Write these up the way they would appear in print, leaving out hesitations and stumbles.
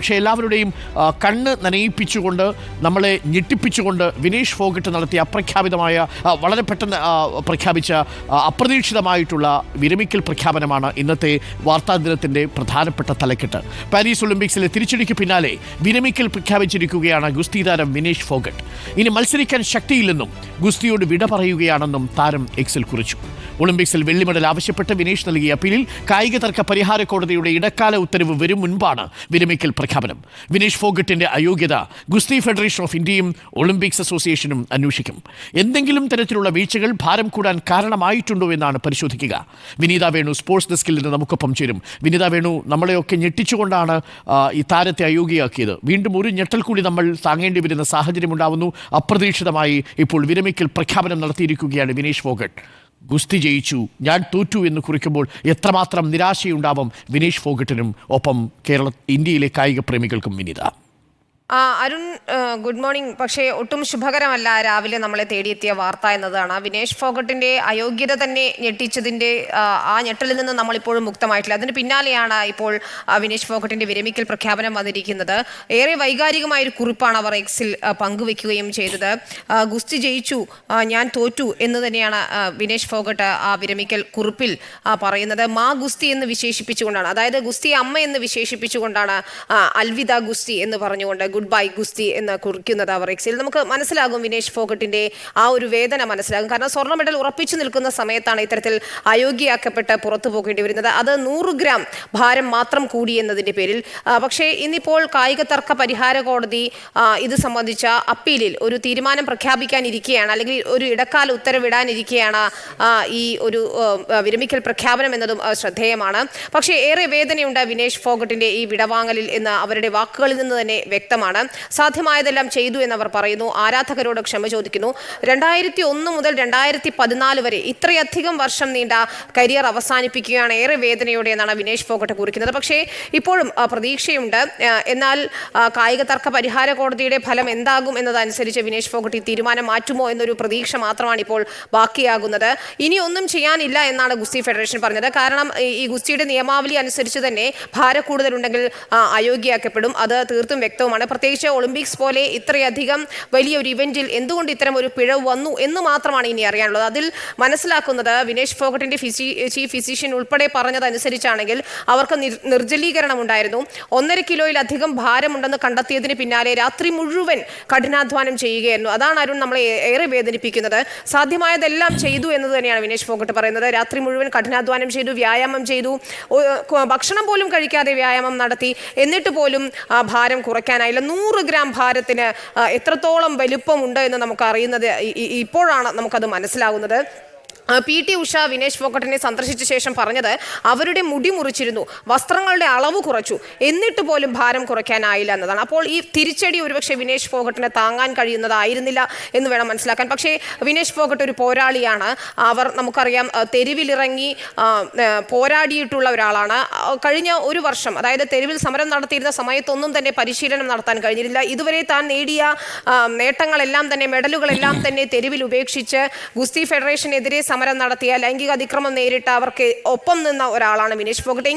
പക്ഷേ എല്ലാവരുടെയും കണ്ണ് നനയിപ്പിച്ചുകൊണ്ട് നമ്മളെ ഞെട്ടിപ്പിച്ചുകൊണ്ട് വിനേഷ് ഫോഗട്ട് നടത്തിയ അപ്രഖ്യാപിതമായ വളരെ പെട്ടെന്ന് പ്രഖ്യാപിച്ച അപ്രതീക്ഷിതമായിട്ടുള്ള വിരമിക്കൽ പ്രഖ്യാപനമാണ് ഇന്നത്തെ വാർത്താദിനത്തിൻ്റെ പ്രധാനപ്പെട്ട തലക്കെട്ട്. പാരീസ് ഒളിമ്പിക്സിലെ തിരിച്ചടിക്ക് പിന്നാലെ വിരമിക്കൽ പ്രഖ്യാപിച്ചിരിക്കുകയാണ് ഗുസ്തി താരം വിനേഷ് ഫോഗട്ട്. ഇനി മത്സരിക്കാൻ ശക്തിയില്ലെന്നും ഗുസ്തിയോട് വിട പറയുകയാണെന്നും താരം എക്സിൽ കുറിച്ചു. ഒളിമ്പിക്സിൽ വെള്ളി മെഡൽ ആവശ്യപ്പെട്ട് വിനേഷ് നൽകിയ അപ്പീലിൽ കായിക തർക്ക പരിഹാര കോടതിയുടെ ഇടക്കാല ഉത്തരവ് വരും മുൻപാണ് വിരമിക്കൽ പ്രഖ്യാപനം. വിനേഷ് ഫോഗട്ടിന്റെ അയോഗ്യത ഗുസ്തി ഫെഡറേഷൻ ഓഫ് ഇന്ത്യയും ഒളിമ്പിക്സ് അസോസിയേഷനും അന്വേഷിക്കും. എന്തെങ്കിലും തരത്തിലുള്ള വീഴ്ചകൾ ഭാരം കൂടാൻ കാരണമായിട്ടുണ്ടോ എന്നാണ് പരിശോധിക്കുക. വിനീത വേണു സ്പോർട്സ് ഡെസ്കിൽ നിന്ന് നമുക്കൊപ്പം ചേരും. വിനീത വേണു, നമ്മളെയൊക്കെ ഞെട്ടിച്ചുകൊണ്ടാണ് ഈ താരത്തെ അയോഗ്യയാക്കിയത്. വീണ്ടും ഒരു ഞെട്ടൽ കൂടി നമ്മൾ താങ്ങേണ്ടി വരുന്ന സാഹചര്യമുണ്ടാവുന്നു. അപ്രതീക്ഷിതമായി ഇപ്പോൾ വിരമിക്കൽ പ്രഖ്യാപനം നടത്തിയിരിക്കുകയാണ് വിനേഷ് ഫോഗട്ട്. ഗുസ്തി ജയിച്ചു, ഞാൻ തോറ്റു എന്ന് കുറിക്കുമ്പോൾ എത്രമാത്രം നിരാശയുണ്ടാവും വിനേഷ് ഫോഗട്ടിനും ഒപ്പം ഇന്ത്യയിലെ കായിക പ്രേമികൾക്കും. വിനീത. Arun, good morning. പക്ഷേ ഒട്ടും ശുഭകരമല്ല രാവിലെ നമ്മളെ തേടിയെത്തിയ വാർത്ത എന്നതാണ്. വിനേഷ് ഫോഗട്ടിന്റെ അയോഗ്യത തന്നെ ഞെട്ടിച്ചതിൻ്റെ ആ ഞെട്ടലിൽ നിന്ന് നമ്മളിപ്പോഴും മുക്തമായിട്ടില്ല. അതിന് പിന്നാലെയാണ് ഇപ്പോൾ വിനേഷ് ഫോഗട്ടിന്റെ വിരമിക്കൽ പ്രഖ്യാപനം വന്നിരിക്കുന്നത്. ഏറെ വൈകാരികമായൊരു കുറിപ്പാണ് അവർ എക്സിൽ പങ്കുവെക്കുകയും ചെയ്തത്. ഗുസ്തി ജയിച്ചു, ഞാൻ തോറ്റു എന്ന് തന്നെയാണ് വിനേഷ് ഫോഗട്ട് ആ വിരമിക്കൽ കുറിപ്പിൽ പറയുന്നത്. മാ ഗുസ്തി എന്ന് വിശേഷിപ്പിച്ചുകൊണ്ടാണ്, അതായത് ഗുസ്തി അമ്മ എന്ന് വിശേഷിപ്പിച്ചുകൊണ്ടാണ് അൽവിദ ഗുസ്തി എന്ന് പറഞ്ഞുകൊണ്ട് ഗുഡ് ബൈ ഗുസ്തി എന്ന് കുറിക്കുന്നത് അവർ എക്സിൽ. നമുക്ക് മനസ്സിലാകും വിനേഷ് ഫോഗട്ടിന്റെ ആ ഒരു വേദന മനസ്സിലാകും. കാരണം സ്വർണ്ണ മെഡൽ ഉറപ്പിച്ചു നിൽക്കുന്ന സമയത്താണ് ഇത്തരത്തിൽ അയോഗ്യയാക്കപ്പെട്ട് പുറത്തു പോകേണ്ടി വരുന്നത്. അത് 100 ഗ്രാം ഭാരം മാത്രം കൂടി എന്നതിൻ്റെ പേരിൽ. പക്ഷേ ഇന്നിപ്പോൾ കായിക തർക്ക പരിഹാര കോടതി ഇത് സംബന്ധിച്ച അപ്പീലിൽ ഒരു തീരുമാനം പ്രഖ്യാപിക്കാനിരിക്കുകയാണ്, അല്ലെങ്കിൽ ഒരു ഇടക്കാല ഉത്തരവിടാനിരിക്കുകയാണ്. ഈ ഒരു വിരമിക്കൽ പ്രഖ്യാപനം എന്നതും ശ്രദ്ധേയമാണ്. പക്ഷേ ഏറെ വേദനയുണ്ട് വിനേഷ് ഫോഗട്ടിന്റെ ഈ വിടവാങ്ങലിൽ എന്ന് അവരുടെ വാക്കുകളിൽ നിന്ന് തന്നെ വ്യക്തമാണ്. സാധ്യമായതെല്ലാം ചെയ്തു എന്നവർ പറയുന്നു. ആരാധകരോട് ക്ഷമ ചോദിക്കുന്നു. 2001 മുതൽ 2014 വരെ ഇത്രയധികം വർഷം നീണ്ട കരിയർ അവസാനിപ്പിക്കുകയാണ് ഏറെ വേദനയോടെ എന്നാണ് വിനേഷ് ഫോഗട്ട് കുറിക്കുന്നത്. പക്ഷേ ഇപ്പോഴും പ്രതീക്ഷയുണ്ട്. എന്നാൽ കായിക തർക്ക പരിഹാര കോടതിയുടെ ഫലം എന്താകും എന്നതനുസരിച്ച് വിനേഷ് ഫോഗട്ട് ഈ തീരുമാനം മാറ്റുമോ എന്നൊരു പ്രതീക്ഷ മാത്രമാണ് ഇപ്പോൾ ബാക്കിയാകുന്നത്. ഇനി ഒന്നും ചെയ്യാനില്ല എന്നാണ് ഗുസ്തി ഫെഡറേഷൻ പറഞ്ഞത്. കാരണം ഈ ഗുസ്തിയുടെ നിയമാവലി അനുസരിച്ച് തന്നെ ഭാരക്കൂടുതലുണ്ടെങ്കിൽ അയോഗ്യയാക്കപ്പെടും. അത് തീർത്തും വ്യക്തവുമാണ്. പ്രത്യേകിച്ച് ഒളിമ്പിക്സ് പോലെ ഇത്രയധികം വലിയൊരു ഇവന്റിൽ എന്തുകൊണ്ട് ഇത്തരം ഒരു പിഴവ് വന്നു എന്ന് മാത്രമാണ് ഇനി അറിയാനുള്ളത്. അതിൽ മനസ്സിലാക്കുന്നത് വിനേഷ് ഫോഗട്ടിന്റെ ചീഫ് ഫിസിഷ്യൻ ഉൾപ്പെടെ പറഞ്ഞതനുസരിച്ചാണെങ്കിൽ അവർക്ക് നിർജ്ജലീകരണം ഉണ്ടായിരുന്നു. 1.5 കിലോയിലധികം ഭാരമുണ്ടെന്ന് കണ്ടെത്തിയതിന് പിന്നാലെ രാത്രി മുഴുവൻ കഠിനാധ്വാനം ചെയ്യുകയായിരുന്നു. അതാണ് അരുൺ നമ്മളെ ഏറെ വേദനിപ്പിക്കുന്നത്. സാധ്യമായതെല്ലാം ചെയ്തു എന്ന് തന്നെയാണ് വിനേഷ് ഫോഗട്ട് പറയുന്നത്. രാത്രി മുഴുവൻ കഠിനാധ്വാനം ചെയ്തു, വ്യായാമം ചെയ്തു, ഭക്ഷണം പോലും കഴിക്കാതെ വ്യായാമം നടത്തി. എന്നിട്ട് പോലും ഭാരം കുറയ്ക്കാനായില്ല. 100 ഗ്രാം ഭാരത്തിന് എത്രത്തോളം വലിപ്പമുണ്ട് എന്ന് നമുക്ക് അറിയുന്നത് ഇപ്പോഴാണ് നമുക്കത് മനസ്സിലാകുന്നത്. PT ഉഷ വിനേഷ് ഫോഗട്ടിനെ സന്ദർശിച്ച ശേഷം പറഞ്ഞത് അവരുടെ മുടി മുറിച്ചിരുന്നു, വസ്ത്രങ്ങളുടെ അളവ് കുറച്ചു, എന്നിട്ട് പോലും ഭാരം കുറയ്ക്കാനായില്ല എന്നതാണ്. അപ്പോൾ ഈ തിരിച്ചടി ഒരുപക്ഷെ വിനേഷ് ഫോഗട്ടിനെ താങ്ങാൻ കഴിയുന്നതായിരുന്നില്ല എന്ന് വേണം മനസ്സിലാക്കാൻ. പക്ഷേ വിനേഷ് ഫോഗട്ട് ഒരു പോരാളിയാണ്. അവർ നമുക്കറിയാം തെരുവിലിറങ്ങി പോരാടിയിട്ടുള്ള ഒരാളാണ്. കഴിഞ്ഞ ഒരു വർഷം, അതായത് തെരുവിൽ സമരം നടത്തിയിരുന്ന സമയത്തൊന്നും തന്നെ പരിശീലനം നടത്താൻ കഴിഞ്ഞിരുന്നില്ല. ഇതുവരെ താൻ നേടിയ നേട്ടങ്ങളെല്ലാം തന്നെ, മെഡലുകളെല്ലാം തന്നെ തെരുവിൽ ഉപേക്ഷിച്ച് ഗുസ്തി ഫെഡറേഷനെതിരെ സമരം നടത്തിയ, ലൈംഗിക അതിക്രമം നേരിട്ട അവർക്ക് ഒപ്പം നിന്ന ഒരാളാണ് വിനേഷ് ഫോഗട്ട്.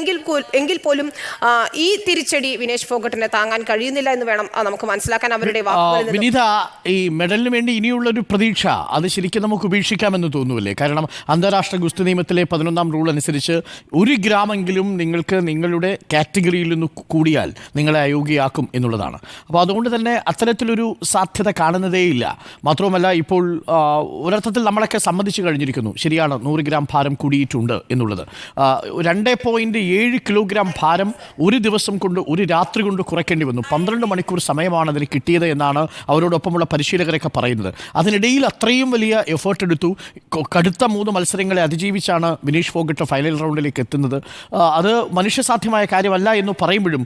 എങ്കിൽ പോലും ഈ തിരിച്ചടി വിനേഷ് ഫോഗട്ടിനെ താങ്ങാൻ കഴിയുന്നില്ല എന്ന് വേണം നമുക്ക് മനസ്സിലാക്കാൻ അവരുടെ വാക്കുകളിൽ. വിനീത, ഈ മെഡലിന് വേണ്ടി ഇനിയുള്ളൊരു പ്രതീക്ഷ അത് ശരിക്കും നമുക്ക് ഉപേക്ഷിക്കാമെന്ന് തോന്നുന്നില്ലേ? കാരണം അന്താരാഷ്ട്ര ഗുസ്തി നിയമത്തിലെ 11ാം റൂൾ അനുസരിച്ച് 1 ഗ്രാമെങ്കിലും നിങ്ങൾക്ക് നിങ്ങളുടെ കാറ്റഗറിയിൽ നിന്ന് കൂടിയാൽ നിങ്ങളെ അയോഗ്യയാക്കും എന്നുള്ളതാണ്. അപ്പോൾ അതുകൊണ്ട് തന്നെ അത്തരത്തിലൊരു സാധ്യത കാണുന്നതേയില്ല. മാത്രവുമല്ല, ഇപ്പോൾ ഒരർത്ഥത്തിൽ നമ്മളൊക്കെ സമ്മതിച്ചു കഴിഞ്ഞിരിക്കുന്നു, ശരിയാണ്, 100 ഗ്രാം ഭാരം കൂടിയിട്ടുണ്ട് എന്നുള്ളത്. 2.7 കിലോഗ്രാം ഭാരം ഒരു ദിവസം കൊണ്ട്, ഒരു രാത്രി കൊണ്ട് കുറയ്ക്കേണ്ടി വന്നു. 12 മണിക്കൂർ സമയമാണ് അതിന് കിട്ടിയത് എന്നാണ് അവരോടൊപ്പമുള്ള പരിശീലകരൊക്കെ പറയുന്നത്. അതിനിടയിൽ അത്രയും വലിയ എഫേർട്ട് എടുത്തു. കടുത്ത 3 മത്സരങ്ങളെ അതിജീവിച്ചാണ് വിനേഷ് ഫോഗട്ട് ഫൈനൽ റൗണ്ടിലേക്ക് എത്തുന്നത്. അത് മനുഷ്യസാധ്യമായ കാര്യമല്ല എന്ന് പറയുമ്പോഴും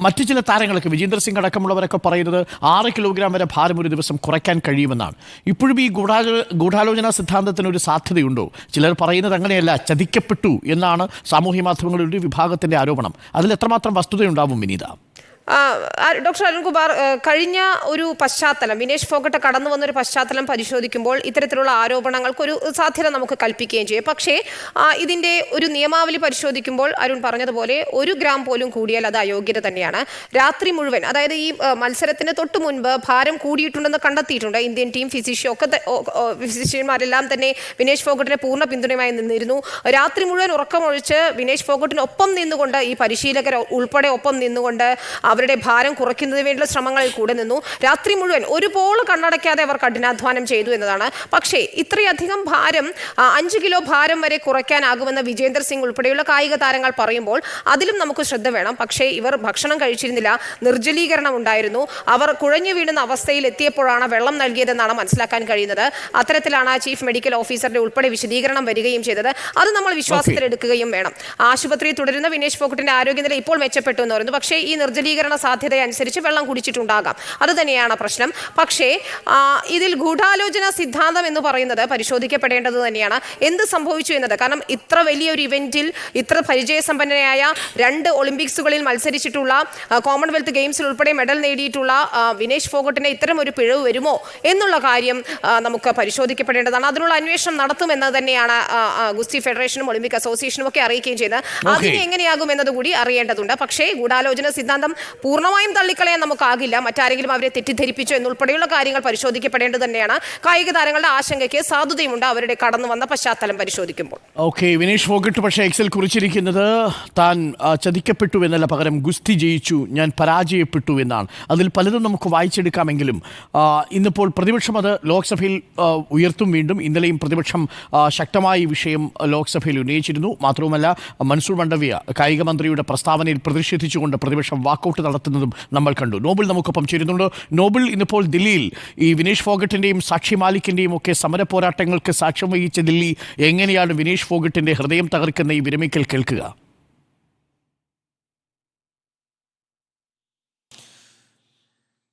മറ്റു ചില താരങ്ങളൊക്കെ, വിജേന്ദർ സിംഗ് അടക്കമുള്ളവരൊക്കെ പറയുന്നത് 6 കിലോഗ്രാം വരെ ഭാരം ഒരു ദിവസം കുറയ്ക്കാൻ കഴിയുമെന്നാണ്. ഇപ്പോഴും ഈ ഗൂഢാലോചന സിദ്ധാന്തത്തിന് ഒരു സാധ്യതയുണ്ടോ? ചിലർ പറയുന്നത് അങ്ങനെയല്ല, ചതിക്കപ്പെട്ടു എന്നാണ് സാമൂഹ്യ മാധ്യമങ്ങളുടെ ഒരു വിഭാഗത്തിൻ്റെ ആരോപണം. അതിൽ എത്രമാത്രം വസ്തുതയുണ്ടാവും വിനീത? ഡോക്ടർ അരുൺകുമാർ, കഴിഞ്ഞ ഒരു പശ്ചാത്തലം, വിനേഷ് ഫോഗട്ട് കടന്നു വന്നൊരു പശ്ചാത്തലം പരിശോധിക്കുമ്പോൾ ഇത്തരത്തിലുള്ള ആരോപണങ്ങൾക്കൊരു സാധ്യത നമുക്ക് കൽപ്പിക്കുകയും ചെയ്യും. പക്ഷേ ഇതിൻ്റെ ഒരു നിയമാവലി പരിശോധിക്കുമ്പോൾ അരുൺ പറഞ്ഞതുപോലെ 1 ഗ്രാം പോലും കൂടിയാൽ അത് അയോഗ്യത തന്നെയാണ്. രാത്രി മുഴുവൻ, അതായത് ഈ മത്സരത്തിന് തൊട്ട് മുൻപ് ഭാരം കൂടിയിട്ടുണ്ടെന്ന് കണ്ടെത്തിയിട്ടുണ്ട്. ഇന്ത്യൻ ടീം ഫിസിഷ്യന്മാരെല്ലാം തന്നെ വിനേഷ് ഫോഗട്ടിനെ പൂർണ്ണ പിന്തുണയുമായി നിന്നിരുന്നു. രാത്രി മുഴുവൻ ഉറക്കമൊഴിച്ച് വിനേഷ് ഫോഗട്ടിനൊപ്പം നിന്നുകൊണ്ട്, ഈ പരിശീലകർ ഉൾപ്പെടെ ഒപ്പം നിന്നുകൊണ്ട് അവരുടെ ഭാരം കുറയ്ക്കുന്നതിന് വേണ്ടിയുള്ള ശ്രമങ്ങളിൽ കൂടെ നിന്നു. രാത്രി മുഴുവൻ ഒരുപോലെ കണ്ണടയ്ക്കാതെ അവർ കഠിനാധ്വാനം ചെയ്തു എന്നതാണ്. പക്ഷേ ഇത്രയധികം ഭാരം, 5 കിലോ ഭാരം വരെ കുറയ്ക്കാനാകുമെന്ന് വിജേന്ദർ സിംഗ് ഉൾപ്പെടെയുള്ള കായിക താരങ്ങൾ പറയുമ്പോൾ അതിലും നമുക്ക് ശ്രദ്ധ വേണം. പക്ഷേ ഇവർ ഭക്ഷണം കഴിച്ചിരുന്നില്ല, നിർജ്ജലീകരണം ഉണ്ടായിരുന്നു. അവർ കുഴഞ്ഞു വീഴുന്ന അവസ്ഥയിൽ എത്തിയപ്പോഴാണ് വെള്ളം നൽകിയതെന്നാണ് മനസ്സിലാക്കാൻ കഴിയുന്നത്. അത്തരത്തിലാണ് ചീഫ് മെഡിക്കൽ ഓഫീസറുടെ ഉൾപ്പെടെ വിശദീകരണം വരികയും ചെയ്തത്. അത് നമ്മൾ വിശ്വാസത്തിലെടുക്കുകയും വേണം. ആശുപത്രിയിൽ തുടരുന്ന വിനേഷ് ഫോഗട്ടിന്റെ ആരോഗ്യനില ഇപ്പോൾ മെച്ചപ്പെട്ടു എന്ന് പറയുന്നു. പക്ഷേ ഈ നിർജ്ജലീകരണ സാധ്യതയനുസരിച്ച് വെള്ളം കുടിച്ചിട്ടുണ്ടാകാം, അത് തന്നെയാണ് പ്രശ്നം. പക്ഷേ ഇതിൽ ഗൂഢാലോചന സിദ്ധാന്തം എന്ന് പറയുന്നത് പരിശോധിക്കപ്പെടേണ്ടത് തന്നെയാണ്. എന്ത് സംഭവിച്ചു എന്നത്, കാരണം ഇത്ര വലിയൊരു ഇവന്റിൽ ഇത്ര പരിചയസമ്പന്നനായ 2 ഒളിമ്പിക്സുകളിൽ മത്സരിച്ചിട്ടുള്ള, കോമൺവെൽത്ത് ഗെയിംസിൽ ഉൾപ്പെടെ മെഡൽ നേടിയിട്ടുള്ള വിനേഷ് ഫോഗട്ടിന് ഇത്തരം ഒരു പിഴവ് വരുമോ എന്നുള്ള കാര്യം നമുക്ക് പരിശോധിക്കപ്പെടേണ്ടതാണ്. അതിനുള്ള അന്വേഷണം നടത്തുമെന്നത് തന്നെയാണ് ഗുസ്തി ഫെഡറേഷനും ഒളിമ്പിക് അസോസിയേഷനും ഒക്കെ അറിയിക്കുകയും ചെയ്തത്. അതിന് എങ്ങനെയാകും എന്നതുകൂടി അറിയേണ്ടതുണ്ട്. പക്ഷേ ഗൂഢാലോചന സിദ്ധാന്തം പൂർണ്ണമായും തള്ളിക്കളയാൻ നമുക്കാകില്ല. മറ്റാരെങ്കിലും അവരെ തെറ്റിദ്ധരിപ്പിച്ചു എന്നുൾപ്പെടെയുള്ള കാര്യങ്ങൾ പരിശോധിക്കപ്പെടേണ്ടത് തന്നെയാണ്. കായിക താരങ്ങളുടെ ആശങ്കയ്ക്ക് സാധുതയുണ്ട് അവരുടെ കടന്നു വന്ന പശ്ചാത്തലം പരിശോധിക്കുമ്പോൾ. ഓക്കെ, വിനേഷ് ഫോഗട്ട് പക്ഷേ എക്സൽ കുറിച്ചിരിക്കുന്നത് താൻ ചതിക്കപ്പെട്ടു എന്നല്ല, പകരം ഗുസ്തി ജയിച്ചു, ഞാൻ പരാജയപ്പെട്ടു എന്നാണ്. അതിൽ പലതും നമുക്ക് വായിച്ചെടുക്കാമെങ്കിലും ഇന്നിപ്പോൾ പ്രതിപക്ഷം അത് ലോക്സഭയിൽ ഉയർത്തും. വീണ്ടും ഇന്നലെയും പ്രതിപക്ഷം ശക്തമായ ഈ വിഷയം ലോക്സഭയിൽ ഉന്നയിച്ചിരുന്നു. മാത്രവുമല്ല, മൻസൂർ മണ്ഡവ്യ കായിക മന്ത്രിയുടെ പ്രസ്താവനയിൽ പ്രതിഷേധിച്ചുകൊണ്ട് പ്രതിപക്ഷം വാക്കൗട്ട് നടത്തുന്നതും നമ്മൾ കണ്ടു. നോബിൾ നമുക്കൊപ്പം ചേരുന്നുണ്ട്. നോബിൾ, ഇന്നിപ്പോൾ ദില്ലിയിൽ ഈ വിനേഷ് ഫോഗട്ടിൻ്റെയും സാക്ഷി മാലിക്കിൻ്റെയും ഒക്കെ സമര പോരാട്ടങ്ങൾക്ക് സാക്ഷ്യം വഹിച്ച ദില്ലി എങ്ങനെയാണ് വിനേഷ് ഫോഗട്ടിൻ്റെ ഹൃദയം തകർക്കുന്ന ഈ വിരമിക്കൽ കേൾക്കുക?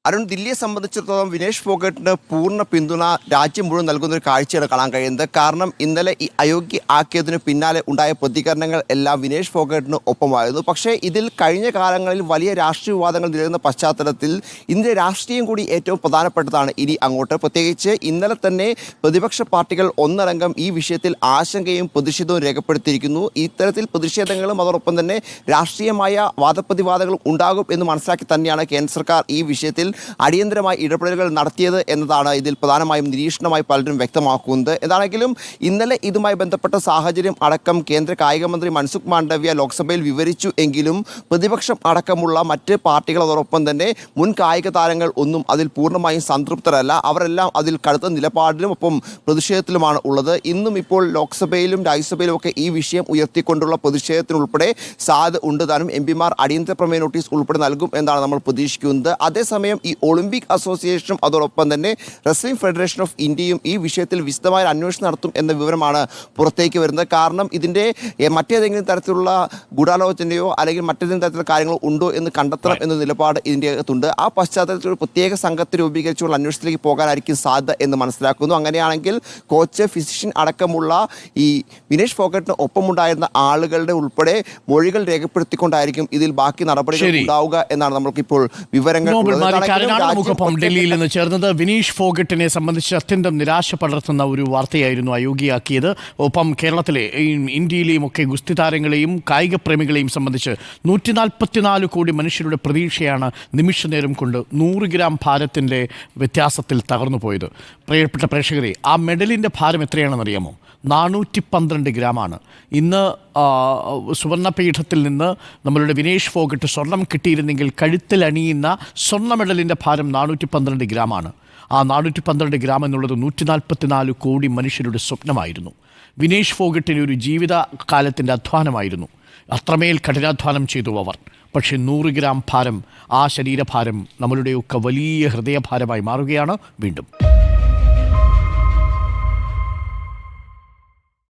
അരുൺ, ദില്ലിയെ സംബന്ധിച്ചിടത്തോളം വിനേഷ് ഫോഗട്ടിന് പൂർണ്ണ പിന്തുണ രാജ്യം മുഴുവൻ നൽകുന്ന ഒരു കാഴ്ചയാണ് കാണാൻ കഴിയുന്നത്. കാരണം ഇന്നലെ ഈ അയോഗ്യ ആക്കിയതിന് പിന്നാലെ ഉണ്ടായ പ്രതികരണങ്ങൾ എല്ലാം വിനേഷ് ഫോഗട്ടിന് ഒപ്പമായിരുന്നു. പക്ഷേ ഇതിൽ കഴിഞ്ഞ കാലങ്ങളിൽ വലിയ രാഷ്ട്രീയ വിവാദങ്ങൾ നിലനിന്ന പശ്ചാത്തലത്തിൽ ഇതിൻ്റെ രാഷ്ട്രീയം കൂടി ഏറ്റവും പ്രധാനപ്പെട്ടതാണ് ഇനി അങ്ങോട്ട്. പ്രത്യേകിച്ച് ഇന്നലെ തന്നെ പ്രതിപക്ഷ പാർട്ടികൾ ഒന്നടങ്കം ഈ വിഷയത്തിൽ ആശങ്കയും പ്രതിഷേധവും രേഖപ്പെടുത്തിയിരിക്കുന്നു. ഇത്തരത്തിൽ പ്രതിഷേധങ്ങളും അതോടൊപ്പം തന്നെ രാഷ്ട്രീയമായ വാദപ്രതിവാദങ്ങളും ഉണ്ടാകും എന്ന് മനസ്സിലാക്കി തന്നെയാണ് കേന്ദ്ര സർക്കാർ ഈ വിഷയത്തിൽ അടിയന്തരമായി ഇടപെടലുകൾ നടത്തിയത് എന്നതാണ് ഇതിൽ പ്രധാനമായും നിരീക്ഷണമായി പലരും വ്യക്തമാക്കുന്നത്. എന്താണെങ്കിലും ഇന്നലെ ഇതുമായി ബന്ധപ്പെട്ട സാഹചര്യം അടക്കം കേന്ദ്ര കായിക മന്ത്രി മൻസുഖ് മാണ്ഡവ്യ ലോക്സഭയിൽ വിവരിച്ചു എങ്കിലും പ്രതിപക്ഷം അടക്കമുള്ള മറ്റ് പാർട്ടികൾ അതോടൊപ്പം തന്നെ മുൻ കായിക താരങ്ങൾ ഒന്നും അതിൽ പൂർണ്ണമായും സംതൃപ്തരല്ല. അവരെല്ലാം അതിൽ കടുത്ത നിലപാടിലും ഒപ്പം പ്രതിഷേധത്തിലുമാണ് ഉള്ളത്. ഇന്നും ഇപ്പോൾ ലോക്സഭയിലും രാജ്യസഭയിലും ഒക്കെ ഈ വിഷയം ഉയർത്തിക്കൊണ്ടുള്ള പ്രതിഷേധത്തിനുൾപ്പെടെ സാധ്യത ഉണ്ട്. താനും എംപിമാർ അടിയന്തര പ്രമേയ നോട്ടീസ് ഉൾപ്പെടെ നൽകും എന്നാണ് നമ്മൾ പ്രതീക്ഷിക്കുന്നത്. അതേസമയം ഈ ഒളിമ്പിക് അസോസിയേഷനും അതോടൊപ്പം തന്നെ റെസ്ലിംഗ് ഫെഡറേഷൻ ഓഫ് ഇന്ത്യയും ഈ വിഷയത്തിൽ വിശദമായ അന്വേഷണം നടത്തും എന്ന വിവരമാണ് പുറത്തേക്ക് വരുന്നത്. കാരണം ഇതിൻ്റെ മറ്റേതെങ്കിലും തരത്തിലുള്ള ഗൂഢാലോചനയോ അല്ലെങ്കിൽ മറ്റേതെങ്കിലും തരത്തിലുള്ള കാര്യങ്ങളോ ഉണ്ടോ എന്ന് കണ്ടെത്തണം എന്ന നിലപാട് ഇതിൻ്റെ അകത്തുണ്ട്. ആ പശ്ചാത്തലത്തിൽ ഒരു പ്രത്യേക സംഘത്തെ രൂപീകരിച്ചുള്ള അന്വേഷണത്തിലേക്ക് പോകാനായിരിക്കും സാധ്യത എന്ന് മനസ്സിലാക്കുന്നു. അങ്ങനെയാണെങ്കിൽ കോച്ച്, ഫിസിഷ്യൻ അടക്കമുള്ള ഈ വിനേഷ് ഫോഗട്ടിന് ഒപ്പമുണ്ടായിരുന്ന ആളുകളുടെ ഉൾപ്പെടെ മൊഴികൾ രേഖപ്പെടുത്തിക്കൊണ്ടായിരിക്കും ഇതിൽ ബാക്കി നടപടികൾ ഉണ്ടാവുക എന്നാണ് നമ്മൾക്കിപ്പോൾ വിവരങ്ങൾ. നമുക്കൊപ്പം ഡൽഹിയിൽ നിന്ന് ചേർന്നത് വിനീഷ് ഫോഗട്ടിനെ സംബന്ധിച്ച് അത്യന്തം നിരാശ പടർത്തുന്ന ഒരു വാർത്തയായിരുന്നു അയോഗ്യയാക്കിയത്. ഒപ്പം കേരളത്തിലെ ഇന്ത്യയിലെയും ഒക്കെ ഗുസ്തി താരങ്ങളെയും കായിക പ്രേമികളെയും സംബന്ധിച്ച് 144 കോടി മനുഷ്യരുടെ പ്രതീക്ഷയാണ് നിമിഷനേരം കൊണ്ട് 100 ഗ്രാം ഭാരത്തിൻ്റെ വ്യത്യാസത്തിൽ തകർന്നു പോയത്. പ്രിയപ്പെട്ട പ്രേക്ഷകരെ, ആ മെഡലിൻ്റെ ഭാരം എത്രയാണെന്നറിയാമോ? 412 ഗ്രാമാണ്. ഇന്ന് സുവർണപീഠത്തിൽ നിന്ന് നമ്മളുടെ വിനേഷ് ഫോഗട്ട് സ്വർണം കിട്ടിയിരുന്നെങ്കിൽ കഴുത്തിൽ അണിയുന്ന സ്വർണ്ണ മെഡലിൻ്റെ ഭാരം 412 ഗ്രാമാണ്. ആ 412 ഗ്രാം എന്നുള്ളത് 144 കോടി മനുഷ്യരുടെ സ്വപ്നമായിരുന്നു. വിനേഷ് ഫോഗട്ടിന് ഒരു ജീവിതകാലത്തിൻ്റെ അധ്വാനമായിരുന്നു. അത്രമേൽ കഠിനാധ്വാനം ചെയ്തു അവർ. പക്ഷേ 100 ഗ്രാം ഭാരം, ആ ശരീരഭാരം നമ്മളുടെയൊക്കെ വലിയ ഹൃദയഭാരമായി മാറുകയാണ് വീണ്ടും.